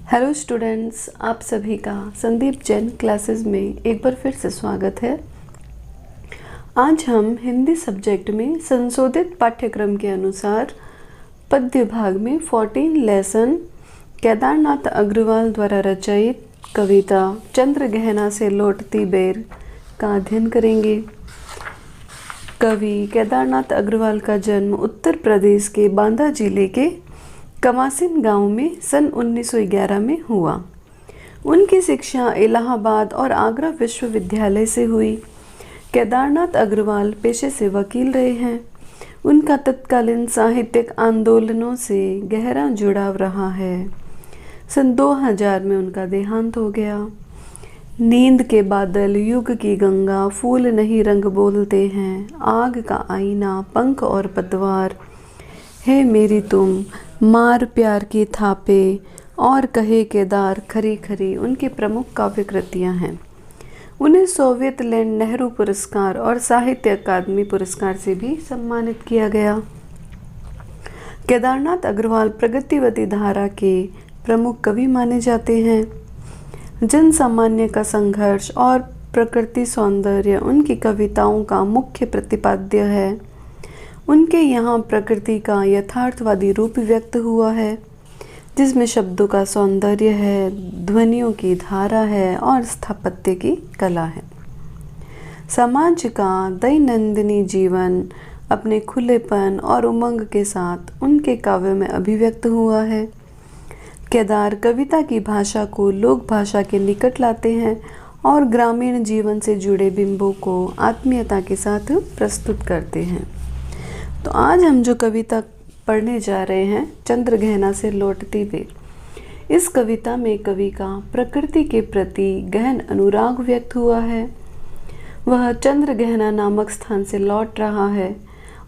Hello students, आप सभी का संदीप जैन क्लासेस में एक बार फिर से स्वागत है। आज हम हिंदी सब्जेक्ट में संशोधित पाठ्यक्रम के अनुसार पद्य भाग में 14 लेसन केदारनाथ अग्रवाल द्वारा रचित कविता चंद्र गहना से लौटती बेर का अध्ययन करेंगे। कवि केदारनाथ अग्रवाल का जन्म उत्तर प्रदेश के बांदा जिले के कमासिन गांव में सन 1911 में हुआ। उनकी शिक्षा इलाहाबाद और आगरा विश्वविद्यालय से हुई। केदारनाथ अग्रवाल पेशे से वकील रहे हैं। उनका तत्कालीन साहित्यिक आंदोलनों से गहरा जुड़ाव रहा है। सन 2000 में उनका देहांत हो गया। नींद के बादल, युग की गंगा, फूल नहीं रंग बोलते हैं, आग का आईना, पंख और पतवार, है मेरी तुम, मार प्यार की थापे और कहे केदार खरी खरी उनकी प्रमुख काव्य कृतियाँ हैं। उन्हें सोवियत लैंड नेहरू पुरस्कार और साहित्य अकादमी पुरस्कार से भी सम्मानित किया गया। केदारनाथ अग्रवाल प्रगतिवती धारा के प्रमुख कवि माने जाते हैं। जन सामान्य का संघर्ष और प्रकृति सौंदर्य उनकी कविताओं का मुख्य प्रतिपाद्य है। उनके यहाँ प्रकृति का यथार्थवादी रूप व्यक्त हुआ है, जिसमें शब्दों का सौंदर्य है, ध्वनियों की धारा है और स्थापत्य की कला है। समाज का दैनंदिनी जीवन अपने खुलेपन और उमंग के साथ उनके काव्य में अभिव्यक्त हुआ है। केदार कविता की भाषा को लोक भाषा के निकट लाते हैं और ग्रामीण जीवन से जुड़े बिंबों को आत्मीयता के साथ प्रस्तुत करते हैं। तो आज हम जो कविता पढ़ने जा रहे हैं, चंद्र गहना से लौटती बेर। इस कविता में कवि का प्रकृति के प्रति गहन अनुराग व्यक्त हुआ है। वह चंद्र गहना नामक स्थान से लौट रहा है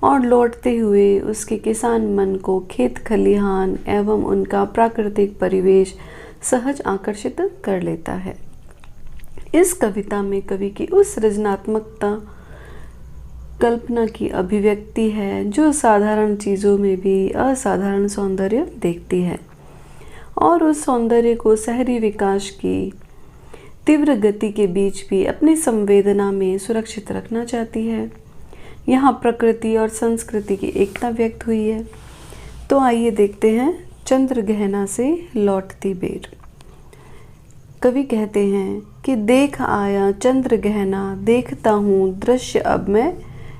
और लौटते हुए उसके किसान मन को खेत खलिहान एवं उनका प्राकृतिक परिवेश सहज आकर्षित कर लेता है। इस कविता में कवि की उस सृजनात्मकता कल्पना की अभिव्यक्ति है जो साधारण चीज़ों में भी असाधारण सौंदर्य देखती है और उस सौंदर्य को शहरी विकास की तीव्र गति के बीच भी अपनी संवेदना में सुरक्षित रखना चाहती है। यहाँ प्रकृति और संस्कृति की एकता व्यक्त हुई है। तो आइए देखते हैं चंद्र गहना से लौटती बेर। कवि कहते हैं कि देख आया चंद्र गहना, देखता हूँ दृश्य अब मैं,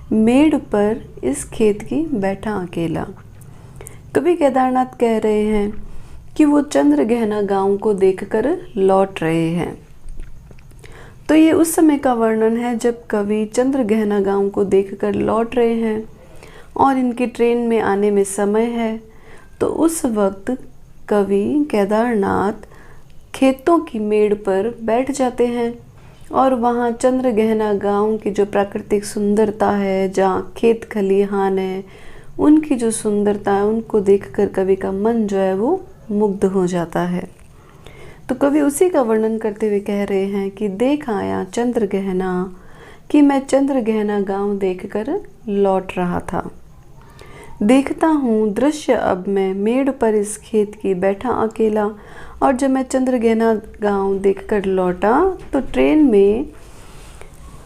मेड़ पर इस खेत की बैठा अकेला। कवि केदारनाथ कह रहे हैं कि वो चंद्र गहना गांव को देखकर लौट रहे हैं। तो ये उस समय का वर्णन है जब कवि चंद्र गहना गांव को देखकर लौट रहे हैं और इनकी ट्रेन में आने में समय है। तो उस वक्त कवि केदारनाथ खेतों की मेड़ पर बैठ जाते हैं और वहाँ चंद्र गहना गांव की जो प्राकृतिक सुंदरता है, जहाँ खेत खलिहान है, उनकी जो सुंदरता है, उनको देखकर कवि का मन जो है वो मुग्ध हो जाता है। तो कवि उसी का वर्णन करते हुए कह रहे हैं कि देख आया चंद्र गहना, कि मैं चंद्र गहना गांव देखकर लौट रहा था। देखता हूँ दृश्य अब मैं, मेड़ पर इस खेत की बैठा अकेला। और जब मैं चंद्र गहना गांव देखकर लौटा तो ट्रेन में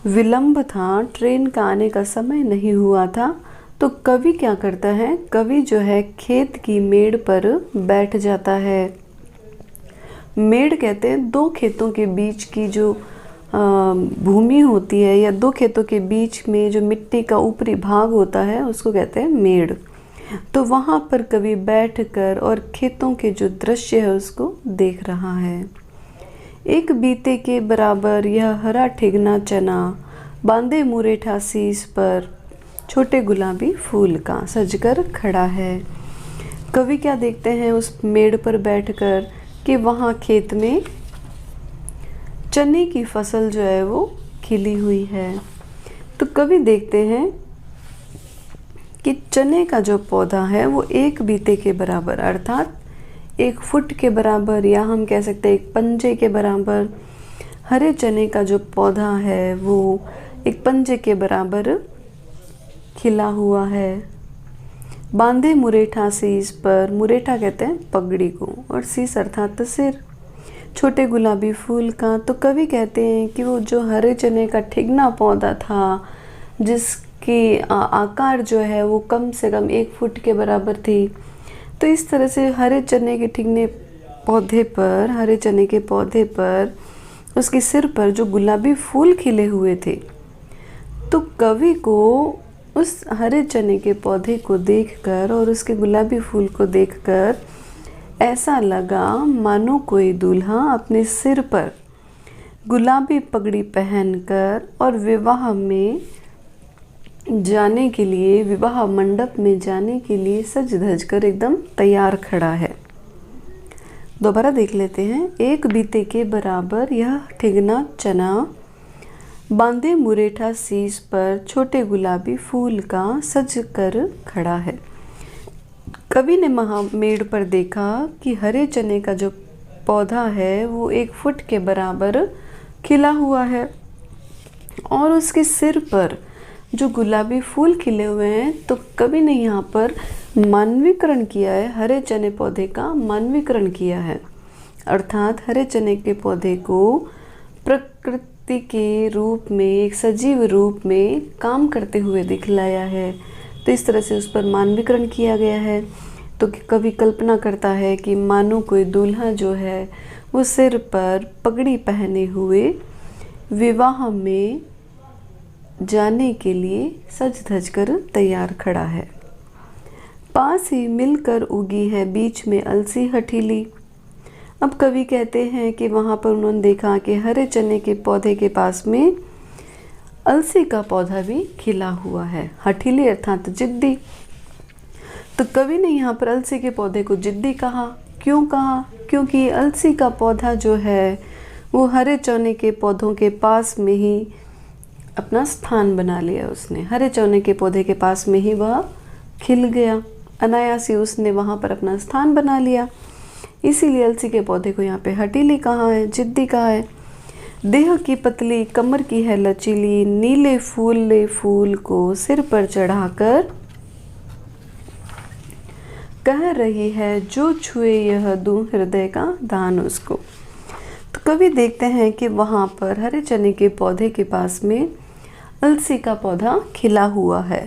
विलंब था, ट्रेन का आने का समय नहीं हुआ था। तो कवि क्या करता है, कवि जो है खेत की मेड़ पर बैठ जाता है। मेड़ कहते हैं दो खेतों के बीच की जो भूमि होती है या दो खेतों के बीच में जो मिट्टी का ऊपरी भाग होता है उसको कहते हैं मेड़। तो वहाँ पर कवि बैठकर और खेतों के जो दृश्य है उसको देख रहा है। एक बीते के बराबर यह हरा ठिगना चना, बांधे मुरेठा शीश पर, छोटे गुलाबी फूल का सजकर खड़ा है। कवि क्या देखते हैं उस मेड़ पर बैठकर कि वहाँ खेत में चने की फसल जो है वो खिली हुई है। तो कवि देखते हैं कि चने का जो पौधा है वो एक बीते के बराबर अर्थात 1 फुट के बराबर, या हम कह सकते हैं 1 पंजे के बराबर, हरे चने का जो पौधा है वो 1 पंजे के बराबर खिला हुआ है। बांधे मुरेठा शीश पर, मुरेठा कहते हैं पगड़ी को, और शीश अर्थात सिर, छोटे गुलाबी फूल का। तो कवि कहते हैं कि वो जो हरे चने का ठिगना पौधा था, जिसकी आकार जो है वो कम से कम 1 फुट के बराबर थी, तो इस तरह से हरे चने के ठिगने पौधे पर, हरे चने के पौधे पर, उसके सिर पर जो गुलाबी फूल खिले हुए थे, तो कवि को उस हरे चने के पौधे को देखकर और उसके गुलाबी फूल को देखकर ऐसा लगा मानो कोई दूल्हा अपने सिर पर गुलाबी पगड़ी पहनकर और विवाह में जाने के लिए, विवाह मंडप में जाने के लिए सज धज कर एकदम तैयार खड़ा है। दोबारा देख लेते हैं। एक बीते के बराबर यह ठिगना चना, बांधे मुरेठा शीश पर, छोटे गुलाबी फूल का सज कर खड़ा है। कवि ने महामेड़ पर देखा कि हरे चने का जो पौधा है वो 1 फुट के बराबर खिला हुआ है, और उसके सिर पर जो गुलाबी फूल खिले हुए हैं। तो कवि ने यहाँ पर मानवीकरण किया है, हरे चने पौधे का मानवीकरण किया है, अर्थात हरे चने के पौधे को प्रकृति के रूप में, एक सजीव रूप में काम करते हुए दिखलाया है। तो इस तरह से उस पर मानवीकरण किया गया है। तो कवि कल्पना करता है कि मानो कोई दूल्हा जो है वो सिर पर पगड़ी पहने हुए विवाह में जाने के लिए सज धज कर तैयार खड़ा है। पास ही मिलकर उगी है बीच में अलसी हठीली। अब कवि कहते हैं कि वहाँ पर उन्होंने देखा कि हरे चने के पौधे के पास में अलसी का पौधा भी खिला हुआ है, हठीली अर्थात जिद्दी। तो कवि ने यहाँ पर अलसी के पौधे को जिद्दी कहा। क्यों कहा? क्योंकि अलसी का पौधा जो है वो हरे चने के पौधों के पास में ही अपना स्थान बना लिया उसने, हरे चने के पौधे के पास में ही वह खिल गया, अनायास ही उसने वहाँ पर अपना स्थान बना लिया। इसीलिए अलसी के पौधे को यहाँ पे हठीली कहा है, जिद्दी कहा है। देह की पतली कमर की है लचीली, नीले फूल को सिर पर चढ़ाकर कह रही है जो छुए यह दूं हृदय का दान उसको। तो कवि देखते हैं कि वहाँ पर हरे चने के पौधे के पास में अलसी का पौधा खिला हुआ है।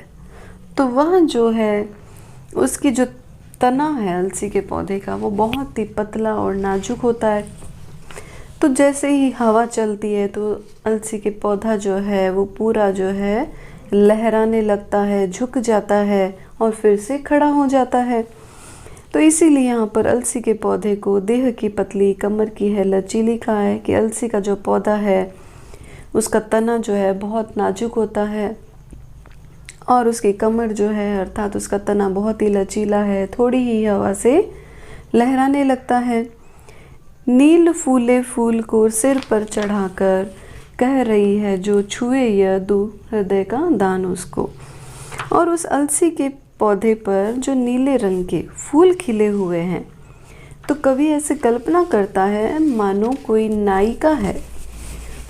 तो वह जो है उसकी जो तना है अलसी के पौधे का वो बहुत ही पतला और नाजुक होता है। तो जैसे ही हवा चलती है तो अलसी के पौधा जो है वो पूरा जो है लहराने लगता है, झुक जाता है और फिर से खड़ा हो जाता है। तो इसीलिए यहाँ पर अलसी के पौधे को देह की पतली कमर की है लचीली कहा है कि अलसी का जो पौधा है उसका तना जो है बहुत नाजुक होता है और उसकी कमर जो है अर्थात उसका तना बहुत ही लचीला है, थोड़ी ही हवा से लहराने लगता है। नील फूल को सिर पर चढ़ाकर कह रही है जो छुए यह दूं हृदय का दान उसको। और उस अलसी के पौधे पर जो नीले रंग के फूल खिले हुए हैं, तो कवि ऐसे कल्पना करता है मानो कोई नायिका है,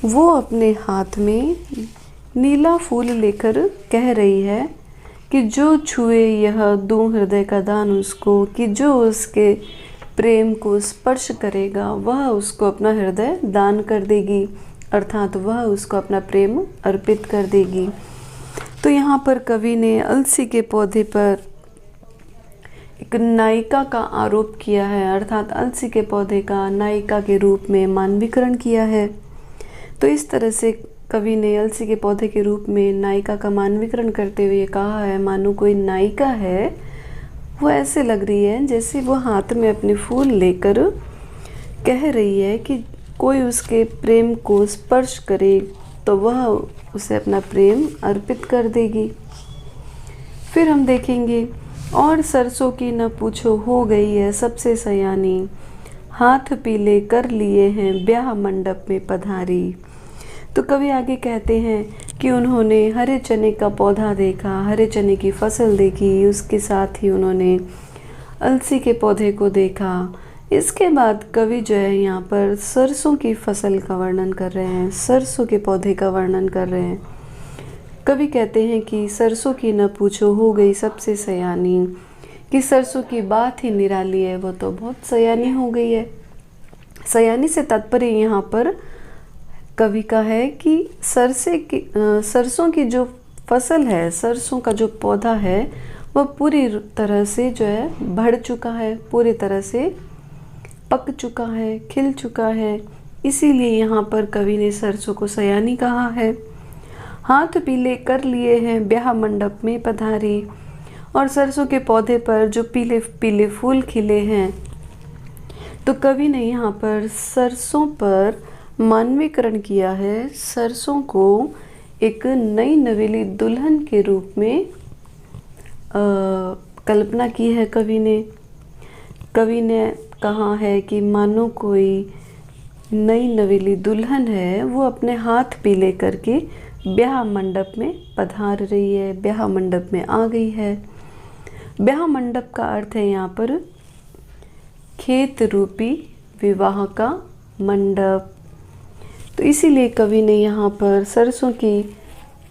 वो अपने हाथ में नीला फूल लेकर कह रही है कि जो छुए यह दूं हृदय का दान उसको, कि जो उसके प्रेम को स्पर्श करेगा वह उसको अपना हृदय दान कर देगी, अर्थात वह उसको अपना प्रेम अर्पित कर देगी। तो यहाँ पर कवि ने अलसी के पौधे पर एक नायिका का आरोप किया है, अर्थात अलसी के पौधे का नायिका के रूप में मानवीकरण किया है। तो इस तरह से कवि ने अलसी के पौधे के रूप में नायिका का मानवीकरण करते हुए कहा है मानो कोई नायिका है, वो ऐसे लग रही है जैसे वो हाथ में अपने फूल लेकर कह रही है कि कोई उसके प्रेम को स्पर्श करे तो वह उसे अपना प्रेम अर्पित कर देगी। फिर हम देखेंगे और सरसों की न पूछो हो गई है सबसे सयानी, हाथ पीले कर लिए हैं ब्याह मंडप में पधारी। तो कवि आगे कहते हैं कि उन्होंने हरे चने का पौधा देखा, हरे चने की फसल देखी, उसके साथ ही उन्होंने अलसी के पौधे को देखा। इसके बाद कवि जो है यहाँ पर सरसों की फसल का वर्णन कर रहे हैं, सरसों के पौधे का वर्णन कर रहे हैं। कवि कहते हैं कि सरसों की न पूछो हो गई सबसे सयानी, कि सरसों की बात ही निराली है, वो तो बहुत सयानी हो गई है। सयानी से तात्पर्य यहाँ पर कवि का है कि सरसों की जो फसल है, सरसों का जो पौधा है वह पूरी तरह से जो है बढ़ चुका है, पूरी तरह से पक चुका है, खिल चुका है। इसीलिए यहाँ पर कवि ने सरसों को सयानी कहा है। हाथ पीले कर लिए हैं ब्याह मंडप में पधारी, और सरसों के पौधे पर जो पीले पीले फूल खिले हैं, तो कवि ने यहाँ पर सरसों पर मानवीकरण किया है। सरसों को एक नई नवेली दुल्हन के रूप में कल्पना की है कवि ने। कवि ने कहा है कि मानो कोई नई नवेली दुल्हन है, वो अपने हाथ पीले करके ब्याह मंडप में पधार रही है, ब्याह मंडप में आ गई है। ब्याह मंडप का अर्थ है यहाँ पर खेत रूपी विवाह का मंडप। तो इसीलिए कवि ने यहाँ पर सरसों की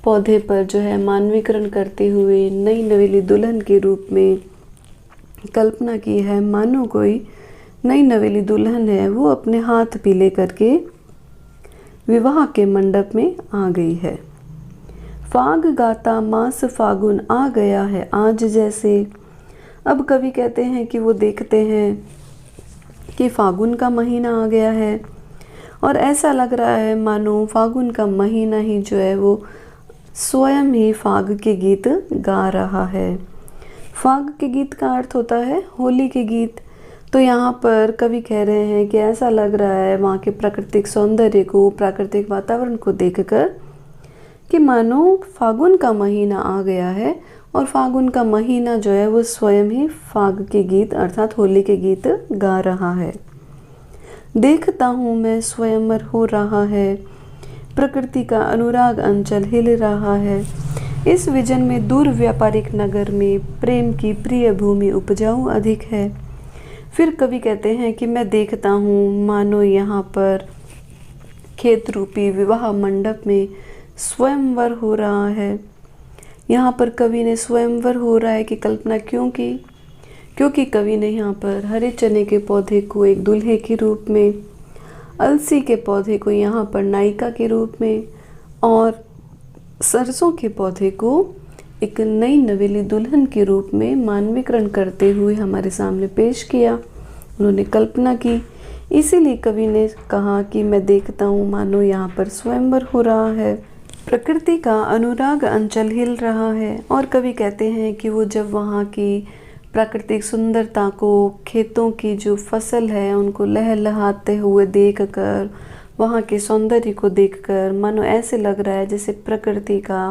पौधे पर जो है मानवीकरण करते हुए नई नवेली दुल्हन के रूप में कल्पना की है। मानो कोई नई नवेली दुल्हन है, वो अपने हाथ पीले करके विवाह के मंडप में आ गई है। फाग गाता मास फागुन आ गया है आज जैसे। अब कवि कहते हैं कि वो देखते हैं कि फागुन का महीना आ गया है, और ऐसा लग रहा है मानो फागुन का महीना ही जो है वो स्वयं ही फाग के गीत गा रहा है। फाग के गीत का अर्थ होता है होली के गीत। तो यहाँ पर कवि कह रहे हैं कि ऐसा लग रहा है वहाँ के प्राकृतिक सौंदर्य को, प्राकृतिक वातावरण को देखकर कि मानो फागुन का महीना आ गया है, और फागुन का महीना जो है वो स्वयं ही फाग के गीत अर्थात होली के गीत गा रहा है। देखता हूँ मैं स्वयंवर हो रहा है, प्रकृति का अनुराग अंचल हिल रहा है। इस विजन में दूर व्यापारिक नगर में प्रेम की प्रिय भूमि उपजाऊ अधिक है। फिर कवि कहते हैं कि मैं देखता हूँ मानो यहाँ पर खेत रूपी विवाह मंडप में स्वयंवर हो रहा है। यहाँ पर कवि ने स्वयंवर हो रहा है कि कल्पना क्यों की? क्योंकि कवि ने यहाँ पर हरे चने के पौधे को एक दूल्हे के रूप में, अलसी के पौधे को यहाँ पर नायिका के रूप में, और सरसों के पौधे को एक नई नवेली दुल्हन के रूप में मानवीकरण करते हुए हमारे सामने पेश किया। उन्होंने कल्पना की। इसीलिए कवि ने कहा कि मैं देखता हूँ मानो यहाँ पर स्वयंवर हो रहा है, प्रकृति का अनुराग अंचल हिल रहा है। और कवि कहते हैं कि वो जब वहाँ की प्राकृतिक सुंदरता को, खेतों की जो फसल है उनको लहलहाते हुए देखकर, वहाँ के सौंदर्य को देखकर मानो ऐसे लग रहा है जैसे प्रकृति का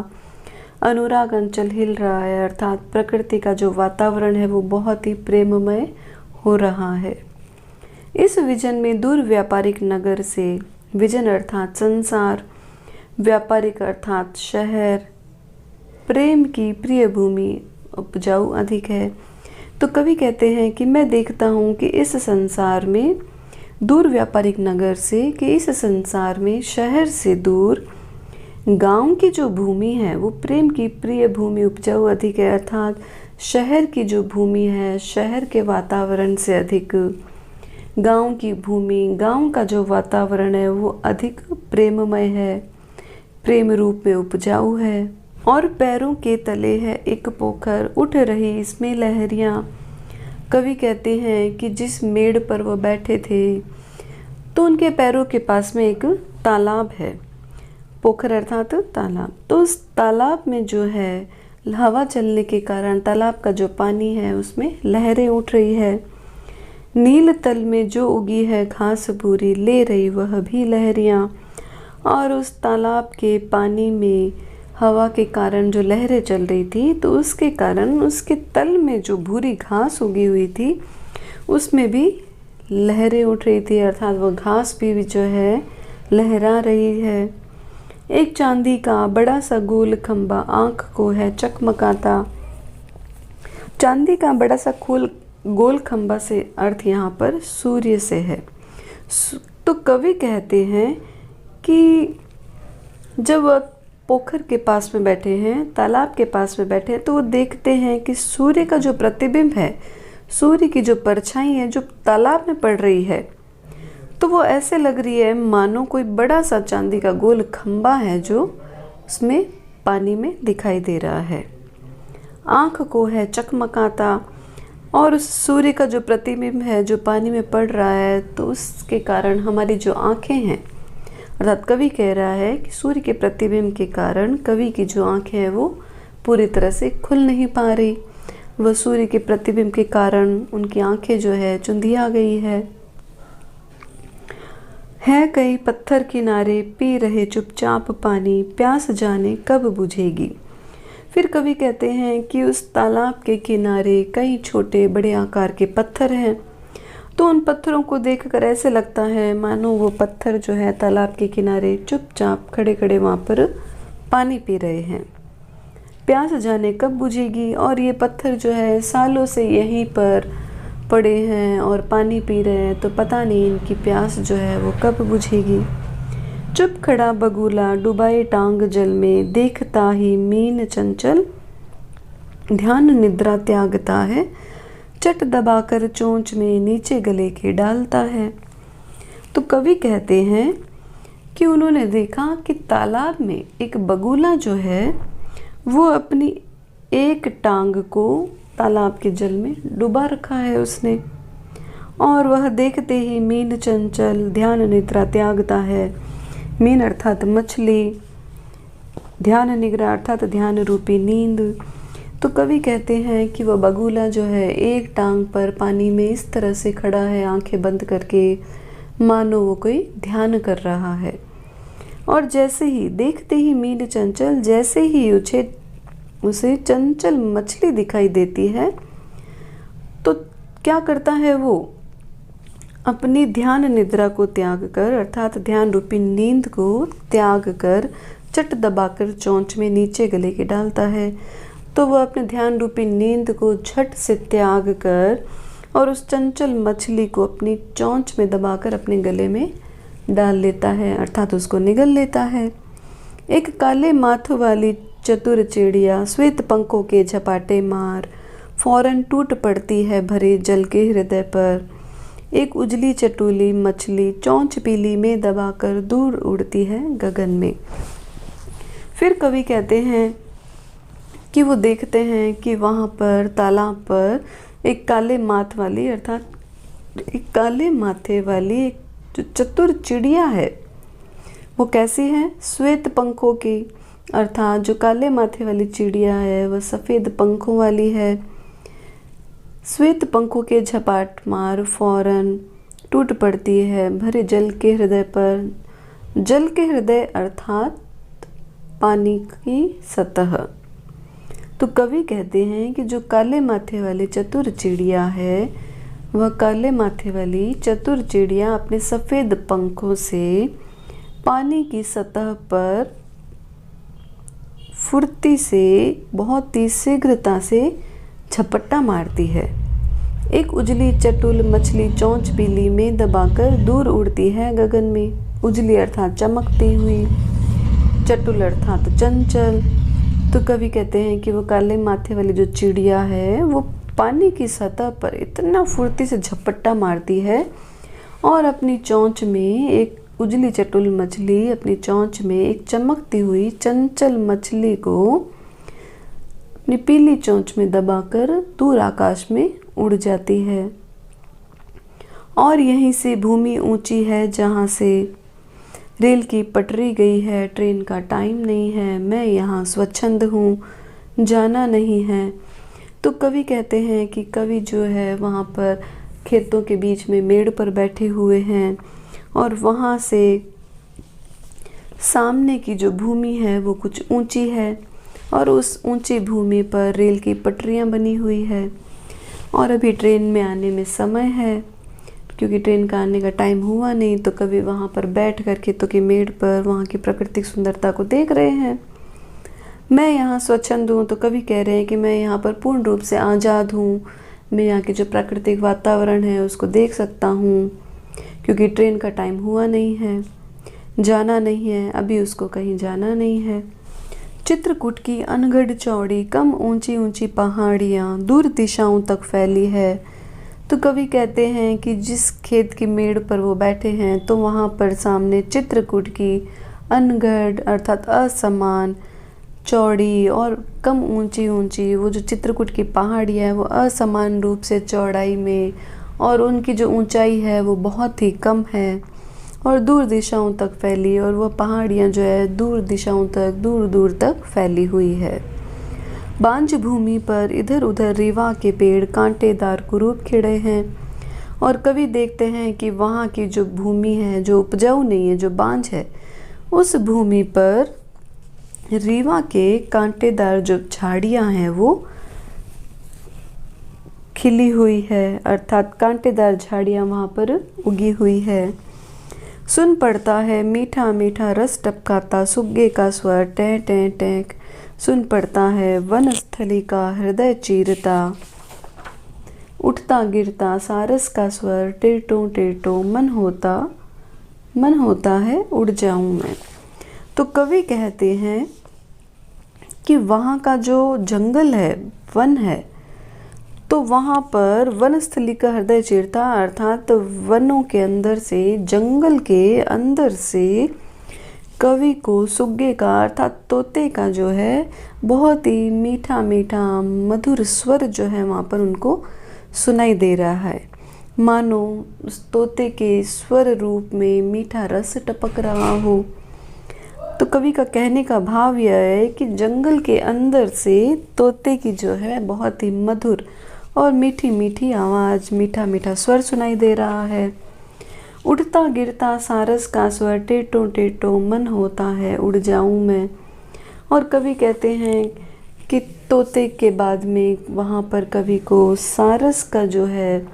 अनुराग अंचल हिल रहा है, अर्थात प्रकृति का जो वातावरण है वो बहुत ही प्रेममय हो रहा है। इस विजन में दूर व्यापारिक नगर से, विजन अर्थात संसार, व्यापारिक अर्थात शहर, प्रेम की प्रिय भूमि उपजाऊ अधिक है। तो कवि कहते हैं कि मैं देखता हूँ कि इस संसार में दूर व्यापारिक नगर से, कि इस संसार में शहर से दूर गांव की जो भूमि है वो प्रेम की प्रिय भूमि उपजाऊ अधिक है, अर्थात शहर की जो भूमि है, शहर के वातावरण से अधिक गांव की भूमि, गांव का जो वातावरण है वो अधिक प्रेममय है, प्रेम रूप में उपजाऊ है। और पैरों के तले है एक पोखर, उठ रही इसमें लहरियाँ। कवि कहते हैं कि जिस मेड़ पर वो बैठे थे तो उनके पैरों के पास में एक तालाब है, पोखर अर्थात तालाब। तो उस तालाब में जो है हवा चलने के कारण तालाब का जो पानी है उसमें लहरें उठ रही है। नील तल में जो उगी है घास भूरी, ले रही वह भी लहरियाँ। और उस तालाब के पानी में हवा के कारण जो लहरें चल रही थी, तो उसके कारण उसके तल में जो भूरी घास उगी हुई थी उसमें भी लहरें उठ रही थी, अर्थात वो घास भी जो है लहरा रही है। एक चांदी का बड़ा सा गोल खंबा आँख को है चकमकाता। चांदी का बड़ा सा गोल खंबा से अर्थ यहाँ पर सूर्य से है। तो कवि कहते हैं कि जब पोखर के पास में बैठे हैं, तालाब के पास में बैठे हैं, तो वो देखते हैं कि सूर्य का जो प्रतिबिंब है, सूर्य की जो परछाई है जो तालाब में पड़ रही है, तो वो ऐसे लग रही है मानो कोई बड़ा सा चांदी का गोल खंबा है जो उसमें पानी में दिखाई दे रहा है। आँख को है चकमकाता, और उस सूर्य का जो प्रतिबिंब है जो पानी में पड़ रहा है, तो उसके कारण हमारी जो आँखें हैं, अर्थात कवि कह रहा है कि सूर्य के प्रतिबिंब के कारण कवि की जो आँखें हैं वो पूरी तरह से खुल नहीं पा रही। वह सूर्य के प्रतिबिंब के कारण उनकी आँखें जो है चुंधिया गई है कई पत्थर किनारे पी रहे चुपचाप पानी, प्यास जाने कब बुझेगी। फिर कवि कहते हैं कि उस तालाब के किनारे कई छोटे बड़े आकार के पत्थर हैं, तो उन पत्थरों को देखकर ऐसे लगता है मानो वो पत्थर जो है तालाब के किनारे चुपचाप खड़े खड़े वहाँ पर पानी पी रहे हैं। प्यास जाने कब बुझेगी, और ये पत्थर जो है सालों से यहीं पर पड़े हैं और पानी पी रहे हैं, तो पता नहीं इनकी प्यास जो है वो कब बुझेगी। चुप खड़ा बगुला डुबाए टांग जल में, देखता ही मीन चंचल ध्यान निद्रा त्यागता है, चट दबाकर चोंच में नीचे गले के डालता है। तो कवि कहते हैं कि उन्होंने देखा कि तालाब में एक बगुला जो है वो अपनी एक टांग को तालाब के जल में डुबा रखा है उसने, और वह देखते ही मीन चंचल ध्यान निद्रा त्यागता है। मीन अर्थात मछली, ध्यान निद्रा अर्थात ध्यान रूपी नींद। तो कवि कहते हैं कि वह बगुला जो है एक टांग पर पानी में इस तरह से खड़ा है, आंखें बंद करके, मानो वो कोई ध्यान कर रहा है। और जैसे ही देखते ही मीन चंचल, जैसे ही उसे चंचल मछली दिखाई देती है, तो क्या करता है वो अपनी ध्यान निद्रा को त्याग कर, अर्थात ध्यान रूपी नींद को त्याग कर, चट दबाकर चोंच में नीचे गले के डालता है। तो वह अपने ध्यान रूपी नींद को झट से त्याग कर और उस चंचल मछली को अपनी चोंच में दबाकर अपने गले में डाल लेता है, अर्थात उसको निगल लेता है। एक काले माथ वाली चतुर चिड़िया श्वेत पंखों के झपाटे मार, फौरन टूट पड़ती है भरे जल के हृदय पर। एक उजली चटुली मछली चोंच पीली में दबाकर दूर उड़ती है गगन में। फिर कवि कहते हैं कि वो देखते हैं कि वहाँ पर तालाब पर एक काले माथ वाली, अर्थात एक काले माथे वाली एक जो चतुर चिड़िया है, वो कैसी है? श्वेत पंखों की, अर्थात जो काले माथे वाली चिड़िया है वह सफ़ेद पंखों वाली है। श्वेत पंखों के झपाट मार फौरन टूट पड़ती है भरे जल के हृदय पर। जल के हृदय अर्थात पानी की सतह। तो कवि कहते हैं कि जो काले माथे वाली चतुर चिड़िया है, वह काले माथे वाली चतुर चिड़िया अपने सफ़ेद पंखों से पानी की सतह पर फुर्ती से, बहुत ही शीघ्रता से झपट्टा मारती है। एक उजली चटुल मछली चोंच पीली में दबाकर दूर उड़ती है गगन में। उजली अर्थात चमकती हुई, चटुल अर्थात चंचल। तो कवि कहते हैं कि वो काले माथे वाली जो चिड़िया है वो पानी की सतह पर इतना फुर्ती से झपट्टा मारती है और अपनी चोंच में एक उजली चटुल मछली अपनी चोंच में एक चमकती हुई चंचल मछली को अपनी पीली चोंच में दबाकर दूर आकाश में उड़ जाती है। और यहीं से भूमि ऊंची है जहाँ से रेल की पटरी गई है, ट्रेन का टाइम नहीं है, मैं यहाँ स्वच्छंद हूँ, जाना नहीं है। तो कवि कहते हैं कि कवि जो है वहाँ पर खेतों के बीच में मेड़ पर बैठे हुए हैं और वहाँ से सामने की जो भूमि है वो कुछ ऊंची है और उस ऊंची भूमि पर रेल की पटरियाँ बनी हुई है और अभी ट्रेन में आने में समय है, क्योंकि ट्रेन का आने का टाइम हुआ नहीं। तो कवि वहाँ पर बैठ कर खेतों के मेड़ पर वहाँ की प्राकृतिक सुंदरता को देख रहे हैं। मैं यहाँ स्वच्छंद हूँ, तो कवि कह रहे हैं कि मैं यहाँ पर पूर्ण रूप से आज़ाद हूँ, मैं यहाँ के जो प्राकृतिक वातावरण है उसको देख सकता हूँ, क्योंकि ट्रेन का टाइम हुआ नहीं है, जाना नहीं है, अभी उसको कहीं जाना नहीं है। चित्रकूट की अनगढ़ चौड़ी कम ऊंची ऊंची पहाड़ियाँ दूर दिशाओं तक फैली है। तो कवि कहते हैं कि जिस खेत की मेड़ पर वो बैठे हैं तो वहाँ पर सामने चित्रकूट की अनगढ़ अर्थात असमान चौड़ी और कम ऊंची ऊंची वो जो चित्रकूट की पहाड़ियाँ है वो असमान रूप से चौड़ाई में और उनकी जो ऊंचाई है वो बहुत ही कम है और दूर दिशाओं तक फैली, और वो पहाड़ियाँ जो है दूर दिशाओं तक दूर दूर तक फैली हुई है। बांझ भूमि पर इधर उधर रीवा के पेड़ कांटेदार कुरूप खिड़े हैं, और कवि देखते हैं कि वहाँ की जो भूमि है जो उपजाऊ नहीं है, जो बांझ है, उस भूमि पर रीवा के कांटेदार जो झाड़ियाँ हैं वो खिली हुई है, अर्थात कांटेदार झाड़ियाँ वहाँ पर उगी हुई है। सुन पड़ता है मीठा मीठा रस टपकाता सुग्गे का स्वर टें टें टें, सुन पड़ता है वनस्थली का हृदय चीरता उठता गिरता सारस का स्वर टेटो टेटो, मन होता है उड़ जाऊं मैं। तो कवि कहते हैं कि वहाँ का जो जंगल है, वन है, तो वहाँ पर वनस्थली का हृदय चीरता अर्थात वनों के अंदर से, जंगल के अंदर से कवि को सुग्गे का अर्थात तोते का जो है बहुत ही मीठा मीठा मधुर स्वर जो है वहाँ पर उनको सुनाई दे रहा है, मानो उस तोते के स्वर रूप में मीठा रस टपक रहा हो। तो कवि का कहने का भाव यह है कि जंगल के अंदर से तोते की जो है बहुत ही मधुर और मीठी मीठी आवाज़, मीठा मीठा स्वर सुनाई दे रहा है। उड़ता गिरता सारस का स्वर टेटो टेटो, मन होता है उड़ जाऊं मैं। और कवि कहते हैं कि तोते के बाद में वहाँ पर कवि को सारस का जो है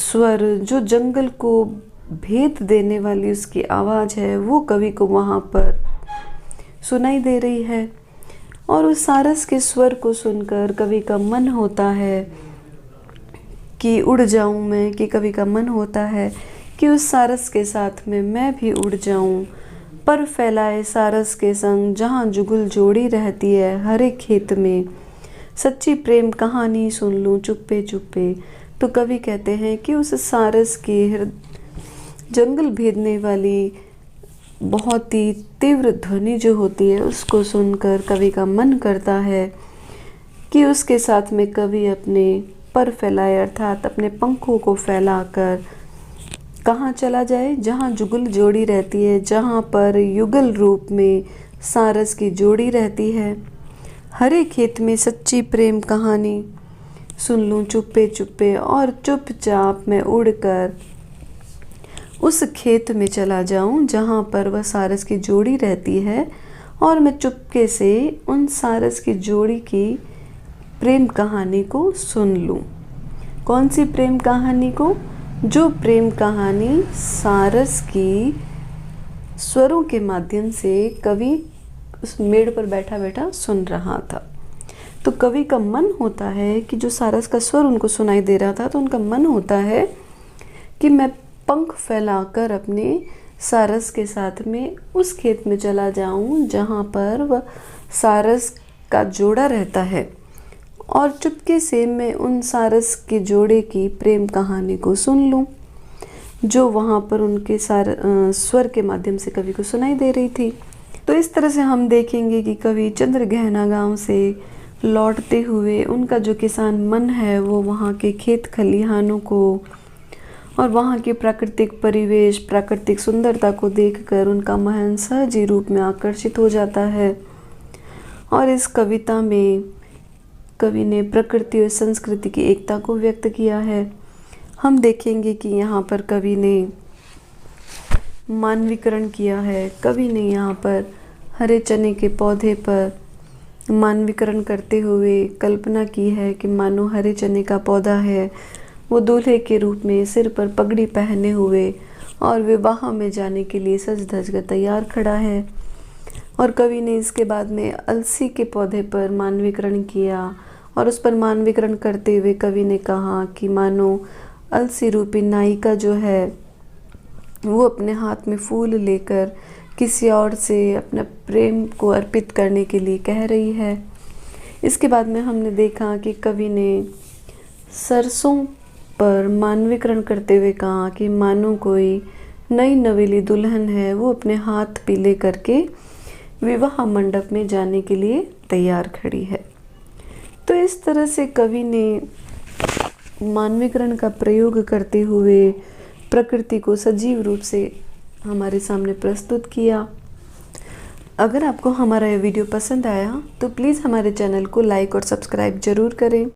स्वर, जो जंगल को भेद देने वाली उसकी आवाज़ है, वो कवि को वहाँ पर सुनाई दे रही है। और उस सारस के स्वर को सुनकर कवि का मन होता है कि उड़ जाऊं मैं, कि कवि का मन होता है कि उस सारस के साथ में मैं भी उड़ जाऊं, पर फैलाए सारस के संग जहां जुगुल जोड़ी रहती है हर एक खेत में, सच्ची प्रेम कहानी सुन लूं चुप्पे चुप्पे। तो कवि कहते हैं कि उस सारस की जंगल भेदने वाली बहुत ही तीव्र ध्वनि जो होती है उसको सुनकर कवि का मन करता है कि उसके साथ में कवि अपने पर फैलाए अर्थात अपने पंखों को फैलाकर कहाँ चला जाए, जहाँ जुगल जोड़ी रहती है, जहाँ पर युगल रूप में सारस की जोड़ी रहती है, हरे खेत में सच्ची प्रेम कहानी सुन लूँ चुप्पे चुप्पे, और चुपचाप मैं उड़कर उस खेत में चला जाऊं जहाँ पर वह सारस की जोड़ी रहती है, और मैं चुपके से उन सारस की जोड़ी की प्रेम कहानी को सुन लूं। कौन सी प्रेम कहानी को? जो प्रेम कहानी सारस की स्वरों के माध्यम से कवि उस मेड़ पर बैठा बैठा सुन रहा था। तो कवि का मन होता है कि जो सारस का स्वर उनको सुनाई दे रहा था, तो उनका मन होता है कि मैं पंख फैलाकर अपने सारस के साथ में उस खेत में चला जाऊं जहां पर वह सारस का जोड़ा रहता है, और चुपके से मैं उन सारस के जोड़े की प्रेम कहानी को सुन लूं जो वहां पर उनके स्वर के माध्यम से कवि को सुनाई दे रही थी। तो इस तरह से हम देखेंगे कि कवि चंद्रगहना गांव से लौटते हुए उनका जो किसान मन है वो वहाँ के खेत खलिहानों को और वहाँ के प्राकृतिक परिवेश, प्राकृतिक सुंदरता को देखकर उनका मन सहज रूप में आकर्षित हो जाता है। और इस कविता में कवि ने प्रकृति और संस्कृति की एकता को व्यक्त किया है। हम देखेंगे कि यहाँ पर कवि ने मानवीकरण किया है। कवि ने यहाँ पर हरे चने के पौधे पर मानवीकरण करते हुए कल्पना की है कि मानो हरे चने का पौधा है, वो दूल्हे के रूप में सिर पर पगड़ी पहने हुए और विवाह में जाने के लिए सज धज कर तैयार खड़ा है। और कवि ने इसके बाद में अलसी के पौधे पर मानवीकरण किया, और उस पर मानवीकरण करते हुए कवि ने कहा कि मानो अलसी रूपी नायिका जो है वो अपने हाथ में फूल लेकर किसी और से अपना प्रेम को अर्पित करने के लिए कह रही है। इसके बाद में हमने देखा कि कवि ने सरसों पर मानवीकरण करते हुए कहा कि मानो कोई नई नवेली दुल्हन है, वो अपने हाथ पीले करके विवाह मंडप में जाने के लिए तैयार खड़ी है। तो इस तरह से कवि ने मानवीकरण का प्रयोग करते हुए प्रकृति को सजीव रूप से हमारे सामने प्रस्तुत किया। अगर आपको हमारा यह वीडियो पसंद आया तो प्लीज़ हमारे चैनल को लाइक और सब्सक्राइब ज़रूर करें।